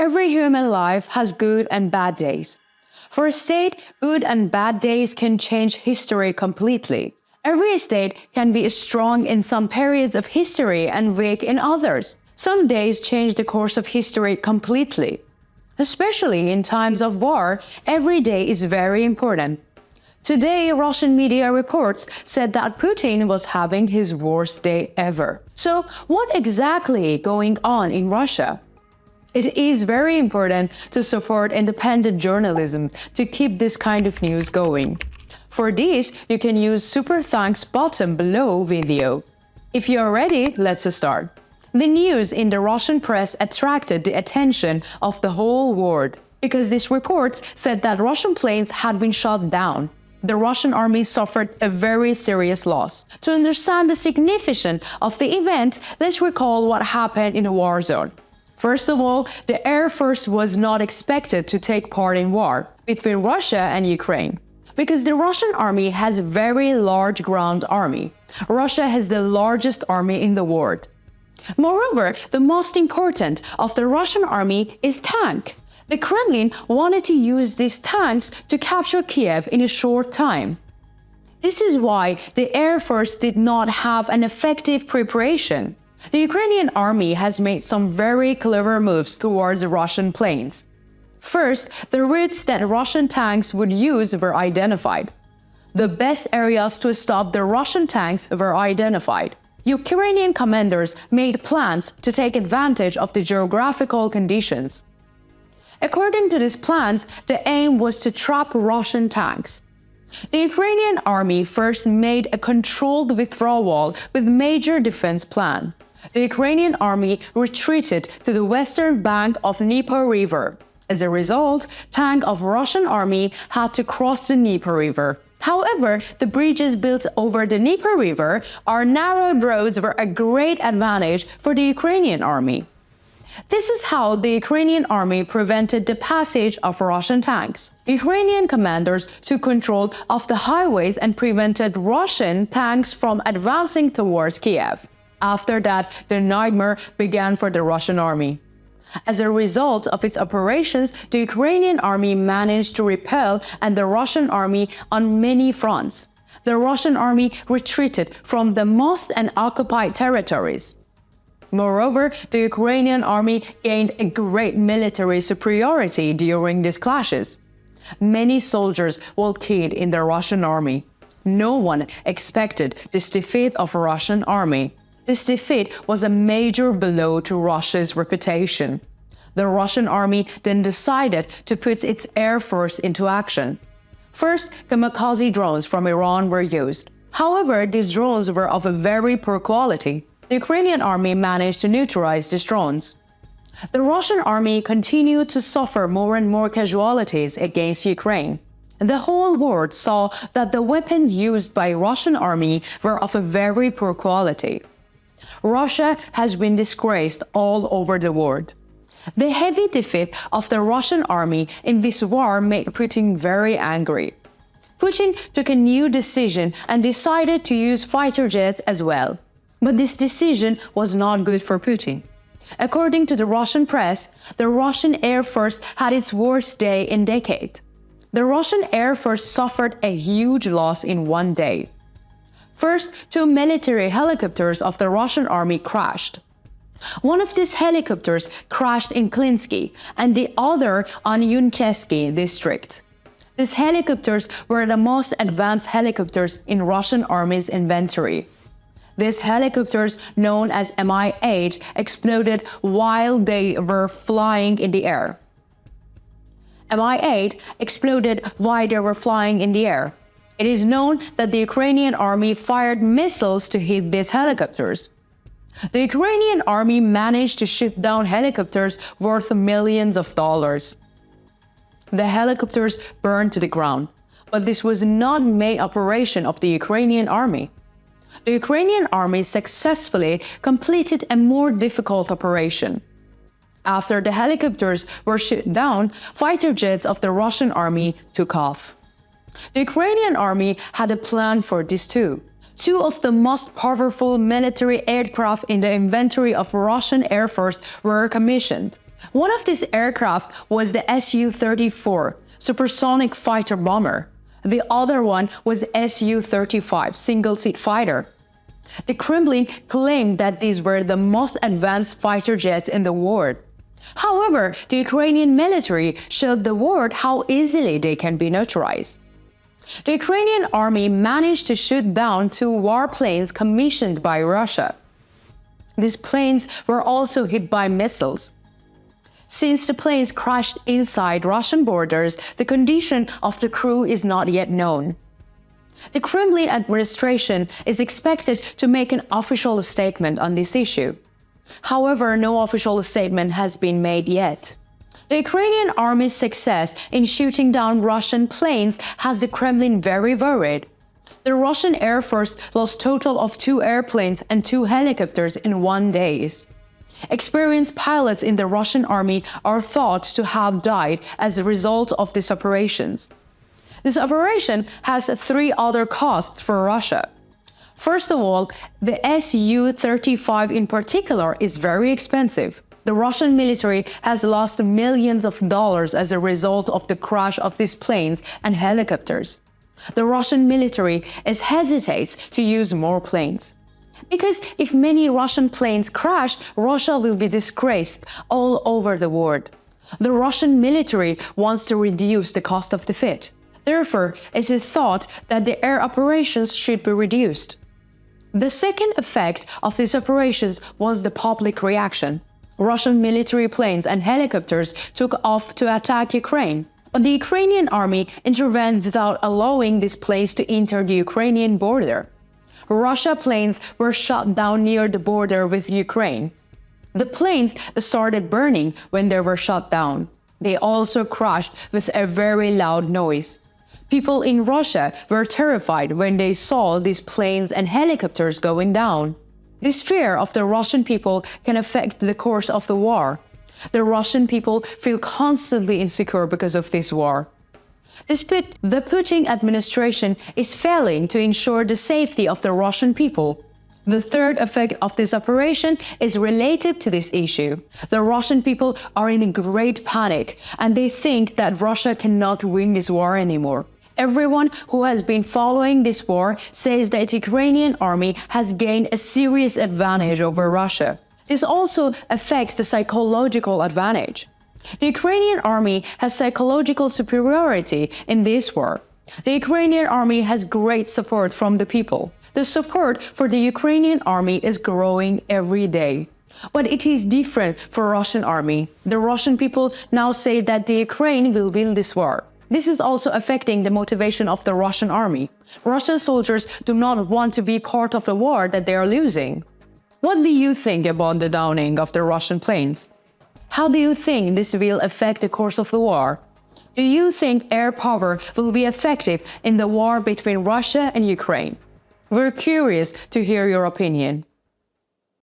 Every human life has good and bad days. For a state, good and bad days can change history completely. Every state can be strong in some periods of history and weak in others. Some days change the course of history completely. Especially in times of war, every day is very important. Today, Russian media reports said that Putin was having his worst day ever. So, what exactly going on in Russia? It is very important to support independent journalism to keep this kind of news going. For this, you can use super thanks button below video. If you are ready, let's start. The news in the Russian press attracted the attention of the whole world because these reports said that Russian planes had been shot down. The Russian army suffered a very serious loss. To understand the significance of the event, let's recall what happened in a war zone. First of all, the Air Force was not expected to take part in war between Russia and Ukraine because the Russian army has a very large ground army. Russia has the largest army in the world. Moreover, the most important of the Russian army is tank. The Kremlin wanted to use these tanks to capture Kiev in a short time. This is why the Air Force did not have an effective preparation. The Ukrainian army has made some very clever moves towards Russian planes. First, the routes that Russian tanks would use were identified. The best areas to stop the Russian tanks were identified. Ukrainian commanders made plans to take advantage of the geographical conditions. According to these plans, the aim was to trap Russian tanks. The Ukrainian army first made a controlled withdrawal with major defense plan. The Ukrainian army retreated to the western bank of Dnieper River. As a result, tanks of Russian army had to cross the Dnieper River. However, the bridges built over the Dnieper River or narrow roads were a great advantage for the Ukrainian army. This is how the Ukrainian army prevented the passage of Russian tanks. Ukrainian commanders took control of the highways and prevented Russian tanks from advancing towards Kiev. After that, the nightmare began for the Russian army. As a result of its operations, the Ukrainian army managed to repel the Russian army on many fronts. The Russian army retreated from the most occupied territories. Moreover, the Ukrainian army gained a great military superiority during these clashes. Many soldiers were killed in the Russian army. No one expected this defeat of the Russian army. This defeat was a major blow to Russia's reputation. The Russian army then decided to put its air force into action. First, kamikaze drones from Iran were used. However, these drones were of a very poor quality. The Ukrainian army managed to neutralize these drones. The Russian army continued to suffer more and more casualties against Ukraine. The whole world saw that the weapons used by Russian army were of a very poor quality. Russia has been disgraced all over the world. The heavy defeat of the Russian army in this war made Putin very angry. Putin took a new decision and decided to use fighter jets as well. But this decision was not good for Putin. According to the Russian press, the Russian Air Force had its worst day in decades. The Russian Air Force suffered a huge loss in one day. First, 2 military helicopters of the Russian army crashed. One of these helicopters crashed in Klinsky and the other on Yunchesky district. These helicopters were the most advanced helicopters in Russian army's inventory. These helicopters, known as Mi-8, exploded while they were flying in the air. Mi-8 exploded while they were flying in the air. It is known that the Ukrainian army fired missiles to hit these helicopters. The Ukrainian army managed to shoot down helicopters worth millions of dollars. The helicopters burned to the ground, but this was not main operation of the Ukrainian army. The Ukrainian army successfully completed a more difficult operation. After the helicopters were shot down, fighter jets of the Russian army took off. The Ukrainian army had a plan for this too. 2 of the most powerful military aircraft in the inventory of Russian Air Force were commissioned. One of these aircraft was the Su-34 supersonic fighter bomber. The other one was Su-35 single-seat fighter. The Kremlin claimed that these were the most advanced fighter jets in the world. However, the Ukrainian military showed the world how easily they can be neutralized. The Ukrainian army managed to shoot down 2 warplanes commissioned by Russia. These planes were also hit by missiles. Since the planes crashed inside Russian borders, the condition of the crew is not yet known. The Kremlin administration is expected to make an official statement on this issue. However, no official statement has been made yet. The Ukrainian army's success in shooting down Russian planes has the Kremlin very worried. The Russian Air Force lost a total of 2 airplanes and 2 helicopters in 1 day. Experienced pilots in the Russian army are thought to have died as a result of these operations. This operation has 3 other costs for Russia. First of all, the Su-35 in particular is very expensive. The Russian military has lost millions of dollars as a result of the crash of these planes and helicopters. The Russian military hesitates to use more planes. Because if many Russian planes crash, Russia will be disgraced all over the world. The Russian military wants to reduce the cost of defeat. Therefore, it is thought that the air operations should be reduced. The second effect of these operations was the public reaction. Russian military planes and helicopters took off to attack Ukraine, but the Ukrainian army intervened without allowing these planes to enter the Ukrainian border. Russian planes were shot down near the border with Ukraine. The planes started burning when they were shot down. They also crashed with a very loud noise. People in Russia were terrified when they saw these planes and helicopters going down. This fear of the Russian people can affect the course of the war. The Russian people feel constantly insecure because of this war. The Putin administration is failing to ensure the safety of the Russian people. The third effect of this operation is related to this issue. The Russian people are in a great panic, and they think that Russia cannot win this war anymore. Everyone who has been following this war says that the Ukrainian army has gained a serious advantage over Russia. This also affects the psychological advantage. The Ukrainian army has psychological superiority in this war. The Ukrainian army has great support from the people. The support for the Ukrainian army is growing every day. But it is different for Russian army. The Russian people now say that the Ukraine will win this war. This is also affecting the motivation of the Russian army. Russian soldiers do not want to be part of the war that they are losing. What do you think about the downing of the Russian planes? How do you think this will affect the course of the war? Do you think air power will be effective in the war between Russia and Ukraine? We're curious to hear your opinion.